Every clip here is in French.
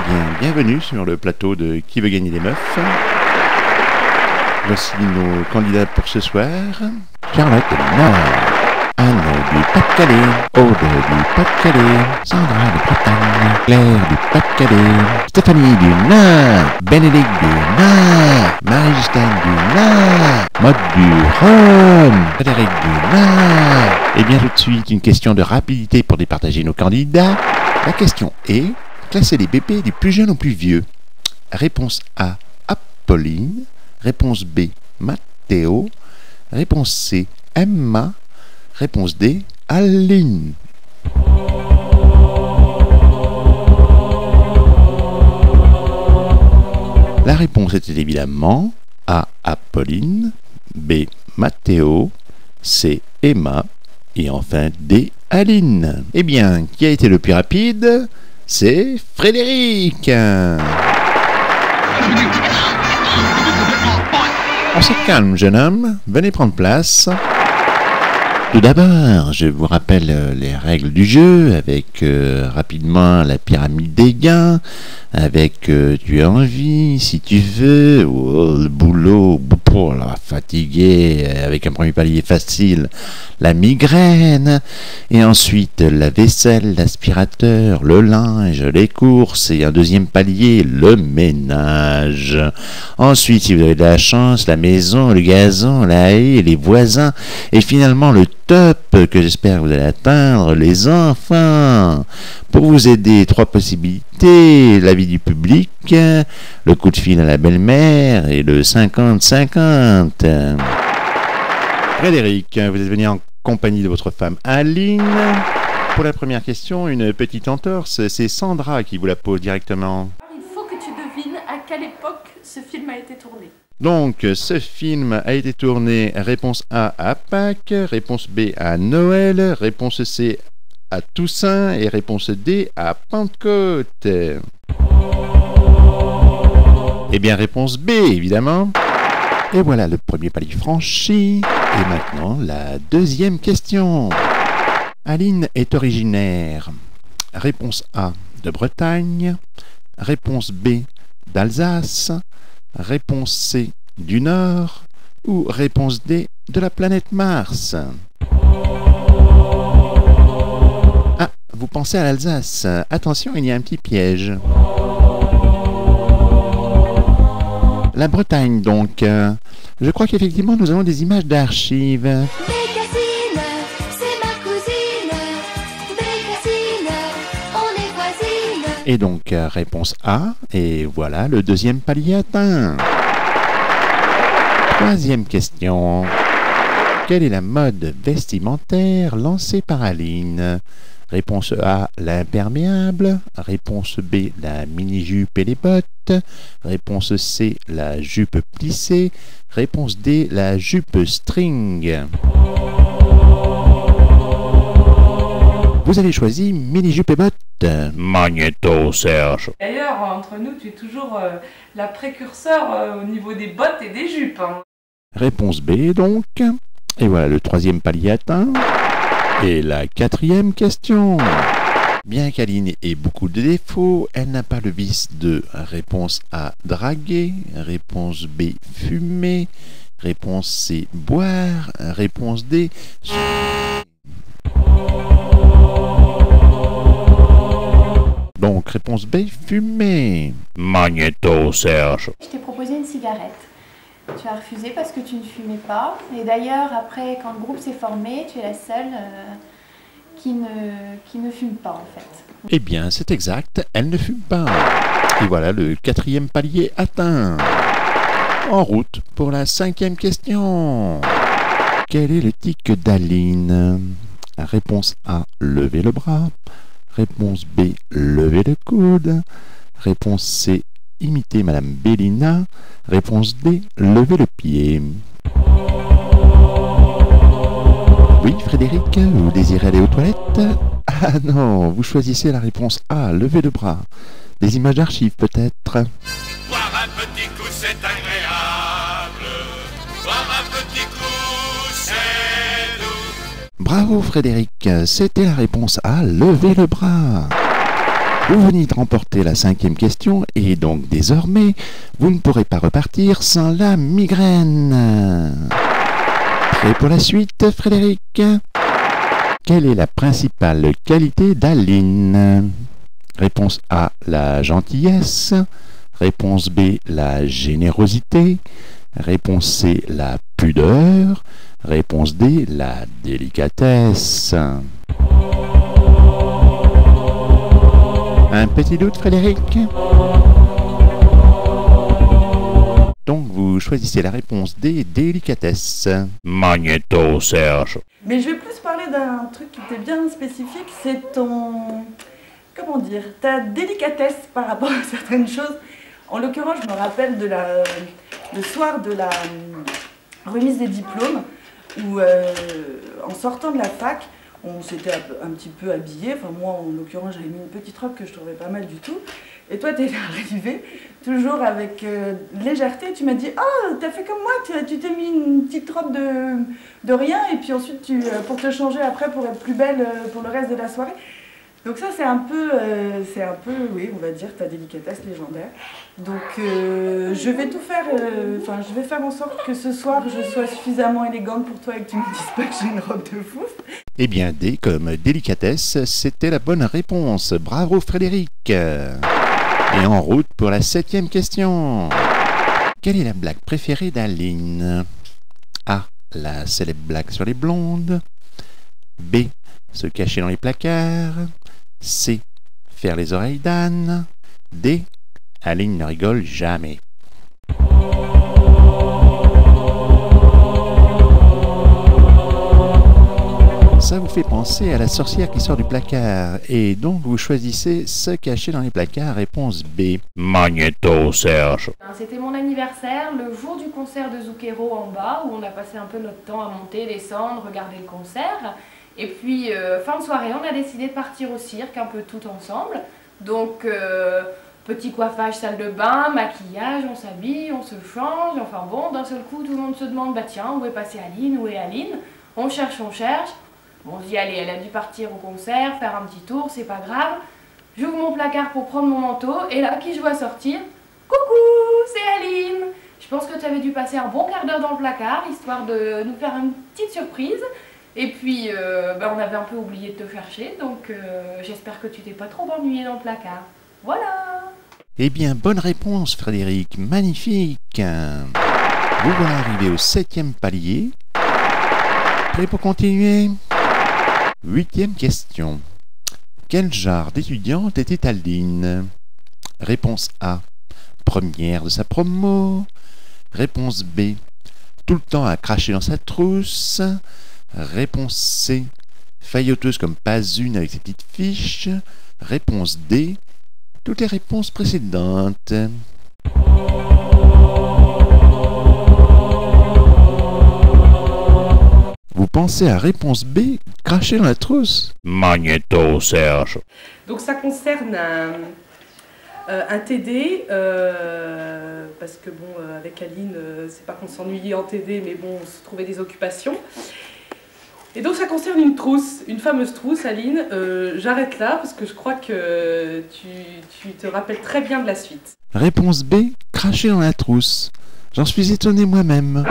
bien, bienvenue sur le plateau de Qui veut gagner des meufs. Voici nos candidats pour ce soir. Charlotte du Nord, Anne du Pas-de-Calais, Aude du Pas-de-Calais, Sandra de Bretagne, Claire du Pas-de-Calais, Stéphanie du Nord, Bénédicte du Nord, Marie-Justine du Nord, Maud du Rhône, Frédéric du Nord. Et bien tout de suite, une question de rapidité pour départager nos candidats. La question est, classer les bébés du plus jeune au plus vieux. Réponse A, Apolline. Réponse B, Mathéo. Réponse C, Emma. Réponse D, Aline. La réponse était évidemment A, Apolline, B, Mathéo, C, Emma et enfin D, Aline. Eh bien, qui a été le plus rapide? C'est Frédéric. On se calme, jeune homme. Venez prendre place. Tout d'abord, je vous rappelle les règles du jeu avec rapidement la pyramide des gains, avec tu as envie, si tu veux, le boulot, fatigué, avec un premier palier facile, la migraine, et ensuite la vaisselle, l'aspirateur, le linge, les courses, et un deuxième palier, le ménage. Ensuite, si vous avez de la chance, la maison, le gazon, la haie, les voisins, et finalement le top que j'espère que vous allez atteindre, les enfants. Pour vous aider, 3 possibilités, l'avis du public, le coup de fil à la belle-mère et le 50-50. Frédéric, vous êtes venu en compagnie de votre femme Aline. Pour la première question, une petite entorse, c'est Sandra qui vous la pose directement. Il faut que tu devines à quelle époque ce film a été tourné. Donc, ce film a été tourné, réponse A à Pâques, réponse B à Noël, réponse C à Toussaint et réponse D à Pentecôte. Eh bien, réponse B, évidemment. Et voilà le premier palier franchi. Et maintenant, la deuxième question. Aline est originaire. Réponse A de Bretagne, réponse B d'Alsace, réponse C du Nord ou réponse D de la planète Mars. Ah, vous pensez à l'Alsace. Attention, il y a un petit piège. La Bretagne, donc. Je crois qu'effectivement, nous avons des images d'archives. Et donc, réponse A, et voilà le deuxième palier atteint. Troisième question. Quelle est la mode vestimentaire lancée par Aline? Réponse A, l'imperméable. Réponse B, la mini-jupe et les bottes. Réponse C, la jupe plissée. Réponse D, la jupe string. Vous avez choisi mini-jupe et bottes. Magnéto, Serge. D'ailleurs, entre nous, tu es toujours la précurseur au niveau des bottes et des jupes. Hein. Réponse B, donc. Et voilà le troisième palier atteint. Et la quatrième question. Bien qu'Aline ait beaucoup de défauts, elle n'a pas le vice de réponse A, draguer. Réponse B, fumer. Réponse C, boire. Réponse D, donc, réponse B, fumer. Magnéto, Serge. Je t'ai proposé une cigarette. Tu as refusé parce que tu ne fumais pas. Et d'ailleurs, après, quand le groupe s'est formé, tu es la seule qui ne fume pas, en fait. Eh bien, c'est exact, elle ne fume pas. Et voilà le quatrième palier atteint. En route pour la cinquième question. Quel est le tic d'Aline? Réponse A, lever le bras. Réponse B, lever le coude. Réponse C, imiter Madame Bélina. Réponse D, lever le pied. Oui, Frédéric, vous désirez aller aux toilettes? Ah non, vous choisissez la réponse A, lever le bras. Des images d'archives peut-être? Boire un petit coup, c'est agréable. Boire un petit coup, c'est doux. Bravo Frédéric, c'était la réponse A, lever le bras. Vous venez de remporter la 5e question et donc désormais, vous ne pourrez pas repartir sans la migraine. Prêt pour la suite, Frédéric? Quelle est la principale qualité d'Aline? Réponse A, la gentillesse. Réponse B, la générosité. Réponse C, la pudeur. Réponse D, la délicatesse. Un petit doute, Frédéric? Donc vous choisissez la réponse D, délicatesse. Magnéto, Serge. Mais je vais plus parler d'un truc qui était bien spécifique, c'est ton... Comment dire? Ta délicatesse par rapport à certaines choses. En l'occurrence, je me rappelle le soir de la remise des diplômes, où en sortant de la fac, on s'était un petit peu habillés. Enfin, moi, en l'occurrence, j'avais mis une petite robe que je trouvais pas mal du tout. Et toi, t'es arrivé, toujours avec légèreté. Tu m'as dit « Ah, t'as fait comme moi, tu t'es mis une petite robe de rien. Et puis ensuite, pour te changer après, pour être plus belle pour le reste de la soirée. » Donc ça, c'est un peu, oui, on va dire, ta délicatesse légendaire. Donc, je vais tout faire, je vais faire en sorte que ce soir, je sois suffisamment élégante pour toi et que tu me dises pas que j'ai une robe de fou. Eh bien, D comme délicatesse, c'était la bonne réponse. Bravo, Frédéric. Et en route pour la 7e question. Quelle est la blague préférée d'Aline? A, la célèbre blague sur les blondes. B, se cacher dans les placards. C, faire les oreilles d'âne. D, Aline ne rigole jamais. Ça vous fait penser à la sorcière qui sort du placard. Et donc vous choisissez se cacher dans les placards. Réponse B. Magnéto, Serge. C'était mon anniversaire, le jour du concert de Zucchero en bas, où on a passé un peu notre temps à monter, descendre, regarder le concert. Et puis, fin de soirée, on a décidé de partir au cirque, un peu tout ensemble. Donc, petit coiffage, salle de bain, maquillage, on s'habille, on se change. Enfin bon, d'un seul coup, tout le monde se demande, bah tiens, où est passée Aline, où est Aline? On cherche, on cherche. Bon, on se dit, allez, elle a dû partir au concert, faire un petit tour, c'est pas grave. J'ouvre mon placard pour prendre mon manteau, et là, qui je vois sortir? Coucou, c'est Aline! Je pense que tu avais dû passer un bon quart d'heure dans le placard, histoire de nous faire une petite surprise. Et puis, on avait un peu oublié de te chercher, donc j'espère que tu t'es pas trop ennuyé dans le placard. Voilà! Eh bien, bonne réponse, Frédéric. Magnifique. Vous voilà arrivé au 7e palier. Prêt pour continuer? 8e question. Quel genre d'étudiante était Aline? Réponse A. Première de sa promo. Réponse B. Tout le temps à cracher dans sa trousse. Réponse C. Failloteuse comme pas une avec ses petites fiches. Réponse D. Toutes les réponses précédentes. Vous pensez à réponse B, cracher dans la trousse? Magnéto, Serge. Donc ça concerne un TD, parce que bon, avec Aline, c'est pas qu'on s'ennuyait en TD, mais bon, on se trouvait des occupations. Et donc ça concerne une trousse, une fameuse trousse, Aline. J'arrête là parce que je crois que tu te rappelles très bien de la suite. Réponse B, cracher dans la trousse. J'en suis étonné moi-même.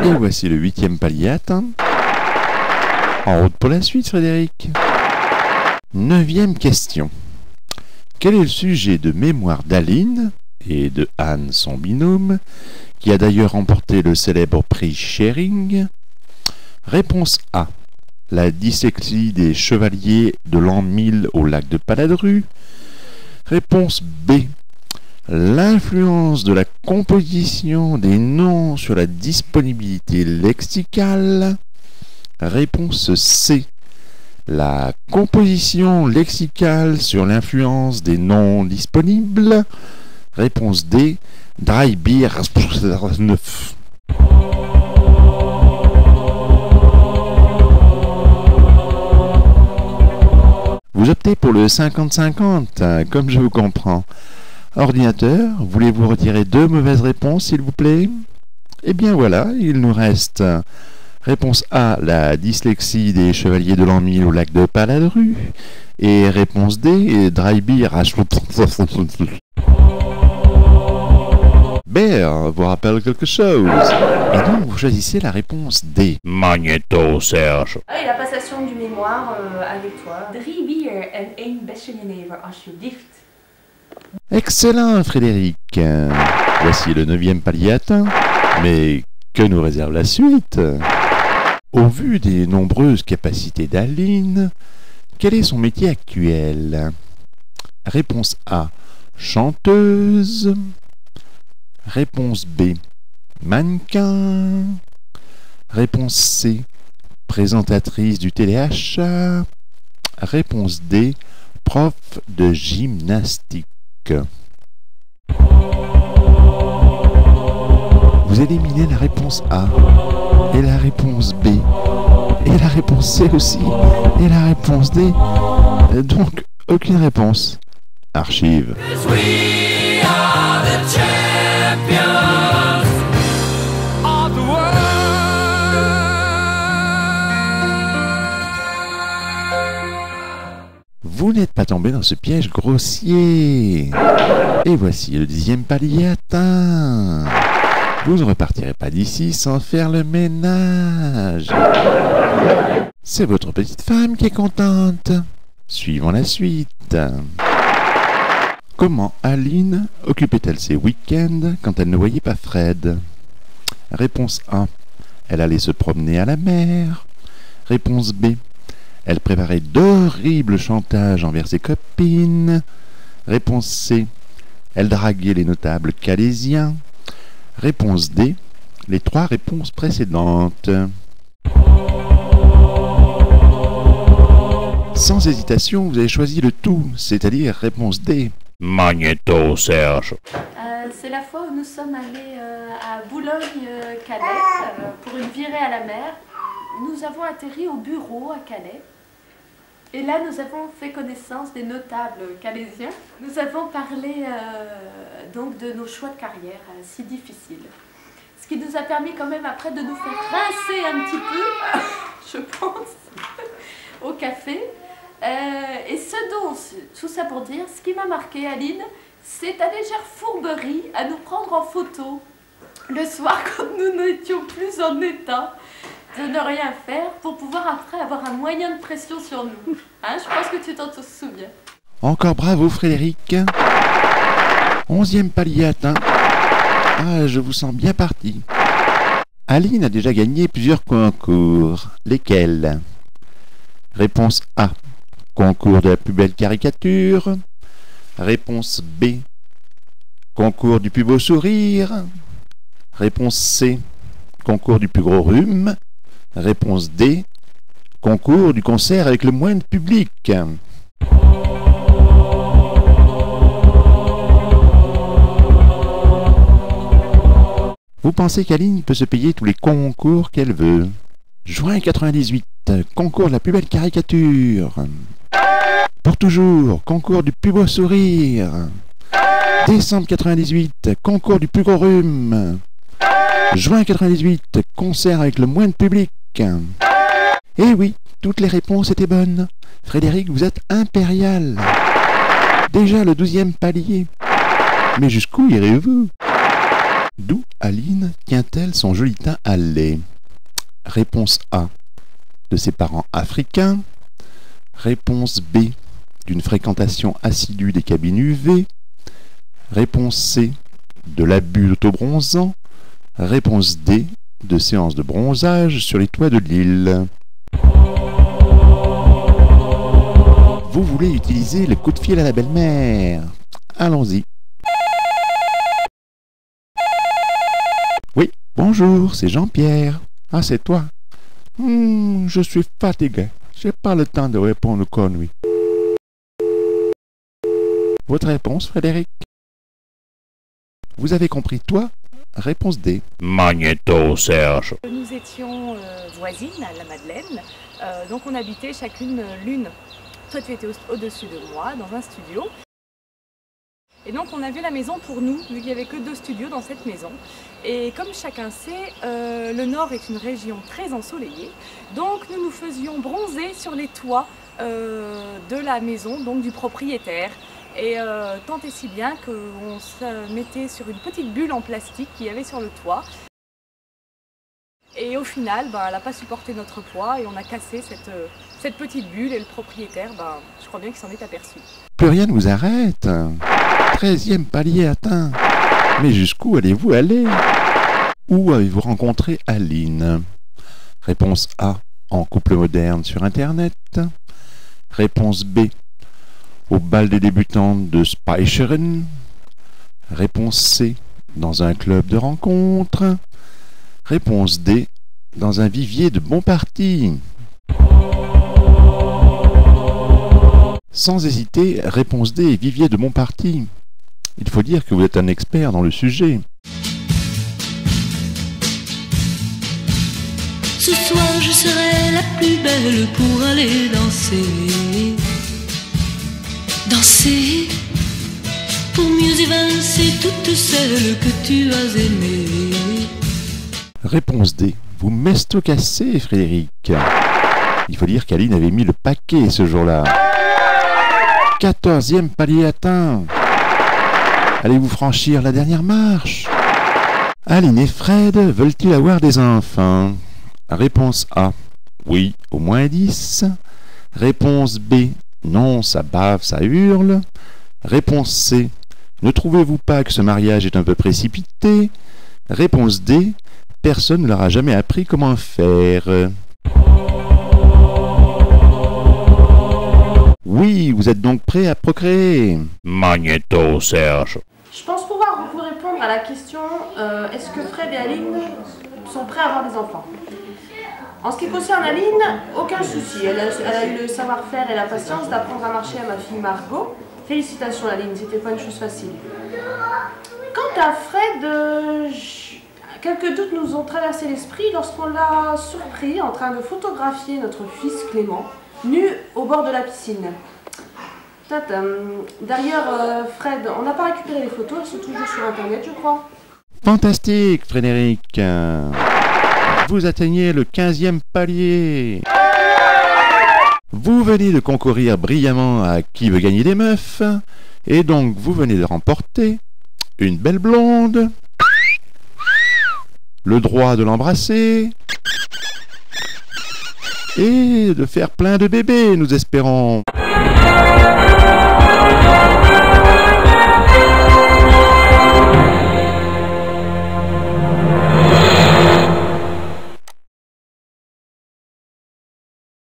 Et voici le 8e palier atteint. En route pour la suite, Frédéric. 9e question. Quel est le sujet de mémoire d'Aline et de Anne, son binôme, qui a d'ailleurs remporté le célèbre prix Schering? Réponse A. La dyslexie des chevaliers de l'an 1000 au lac de Paladru. Réponse B. L'influence de la composition des noms sur la disponibilité lexicale. Réponse C. La composition lexicale sur l'influence des noms disponibles. Réponse D. Dry beer 9. Vous optez pour le 50-50, comme je vous comprends. Ordinateur, voulez-vous retirer 2 mauvaises réponses, s'il vous plaît? Eh bien voilà, il nous reste Réponse A, la dyslexie des chevaliers de l'an 1000 au lac de Paladru. Et réponse D, dry beer à... B vous rappelle quelque chose. Et donc vous choisissez la réponse D. Magnéto, Serge. Et la passation du mémoire avec toi. 3 bier en 1 besje jenever, alsjeblieft. Excellent, Frédéric. Voici le 9e palier atteint. Mais que nous réserve la suite? Au vu des nombreuses capacités d'Aline, quel est son métier actuel? Réponse A, chanteuse. Réponse B, mannequin. Réponse C, présentatrice du téléachat. Réponse D, prof de gymnastique. Vous éliminez la réponse A, et la réponse B, et la réponse C aussi, et la réponse D. Donc, aucune réponse. Archive. Vous n'êtes pas tombé dans ce piège grossier. Et voici le 10e palier atteint. Vous ne repartirez pas d'ici sans faire le ménage. C'est votre petite femme qui est contente. Suivons la suite. Comment Aline occupait-elle ses week-ends quand elle ne voyait pas Fred? Réponse A. Elle allait se promener à la mer. Réponse B. Elle préparait d'horribles chantages envers ses copines. Réponse C. Elle draguait les notables calaisiens. Réponse D. Les 3 réponses précédentes. Sans hésitation, vous avez choisi le tout, c'est-à-dire réponse D. Magnéto, Serge. C'est la fois où nous sommes allés à Boulogne-Calais pour une virée à la mer. Nous avons atterri au bureau à Calais. Et là, nous avons fait connaissance des notables calaisiens. Nous avons parlé donc de nos choix de carrière si difficiles. Ce qui nous a permis quand même après de nous faire rincer un petit peu, je pense, au café. Et tout ça pour dire, ce qui m'a marqué, Aline, c'est ta légère fourberie à nous prendre en photo le soir quand nous n'étions plus en état de ne rien faire pour pouvoir après avoir un moyen de pression sur nous. Hein, je pense que tu t'en souviens. Encore bravo Frédéric. 11e palier atteint. Ah, je vous sens bien parti. Aline a déjà gagné plusieurs concours. Lesquels? Réponse A. Concours de la plus belle caricature. Réponse B. Concours du plus beau sourire. Réponse C. Concours du plus gros rhume. Réponse D. Concours du concert avec le moins de public. Vous pensez qu'Aline peut se payer tous les concours qu'elle veut? Juin 98, concours de la plus belle caricature. Pour toujours, concours du plus beau sourire. Décembre 98, concours du plus gros rhume. Juin 98, concert avec le moins de public. Eh oui, toutes les réponses étaient bonnes. Frédéric, vous êtes impérial. Déjà le 12e palier. Mais jusqu'où irez-vous? D'où Aline tient-elle son joli teint à lait? Réponse A. De ses parents africains. Réponse B. D'une fréquentation assidue des cabines UV. Réponse C. De l'abus d'autobronzant. Réponse D. De séances de bronzage sur les toits de l'île. Vous voulez utiliser le coup de fil à la belle-mère? Allons-y. Oui, bonjour, c'est Jean-Pierre. Ah, c'est toi? Je suis fatigué. J'ai pas le temps de répondre aux conneries. Votre réponse, Frédéric? Vous avez compris, toi? Réponse D. Magnéto, Serge. Nous étions voisines à la Madeleine, donc on habitait chacune l'une. Toi tu étais au-dessus de moi dans un studio. Et donc on avait la maison pour nous, vu qu'il n'y avait que 2 studios dans cette maison. Et comme chacun sait, le Nord est une région très ensoleillée, donc nous nous faisions bronzer sur les toits de la maison, donc du propriétaire. Et tant et si bien qu'on se mettait sur une petite bulle en plastique qu'il y avait sur le toit. Et au final, elle n'a pas supporté notre poids et on a cassé cette petite bulle et le propriétaire, je crois bien qu'il s'en est aperçu. Plus rien ne vous arrête. 13e palier atteint. Mais jusqu'où allez-vous aller? Où avez-vous rencontré Aline? Réponse A. En couple moderne sur Internet. Réponse B. Au bal des débutantes de Speicheren. Réponse C. Dans un club de rencontres. Réponse D. Dans un vivier de bon parti. Sans hésiter, réponse D. Vivier de bon parti. Il faut dire que vous êtes un expert dans le sujet. Ce soir je serai la plus belle pour aller danser. Danser pour mieux évincer toutes celles que tu as aimées. Réponse D. Vous m'estocassez, Frédéric. Il faut dire qu'Aline avait mis le paquet ce jour-là. 14e palier atteint. Allez-vous franchir la dernière marche? Aline et Fred veulent-ils avoir des enfants? Réponse A. Oui, au moins 10. Réponse B. Non, ça bave, ça hurle. Réponse C. Ne trouvez-vous pas que ce mariage est un peu précipité? Réponse D. Personne ne leur a jamais appris comment faire. Oui, vous êtes donc prêts à procréer? Magnéto, Serge. Je pense pouvoir vous répondre à la question est-ce que Fred et Aline sont prêts à avoir des enfants? En ce qui concerne Aline, aucun souci. Elle a eu le savoir-faire et la patience d'apprendre à marcher à ma fille Margot. Félicitations Aline, c'était pas une chose facile. Quant à Fred, quelques doutes nous ont traversé l'esprit lorsqu'on l'a surpris en train de photographier notre fils Clément, nu au bord de la piscine. D'ailleurs, Fred, on n'a pas récupéré les photos, elles sont toujours sur Internet, je crois. Fantastique, Frédéric. Vous atteignez le 15e palier. Vous venez de concourir brillamment à Qui veut gagner des meufs, et donc vous venez de remporter une belle blonde, le droit de l'embrasser, et de faire plein de bébés, nous espérons.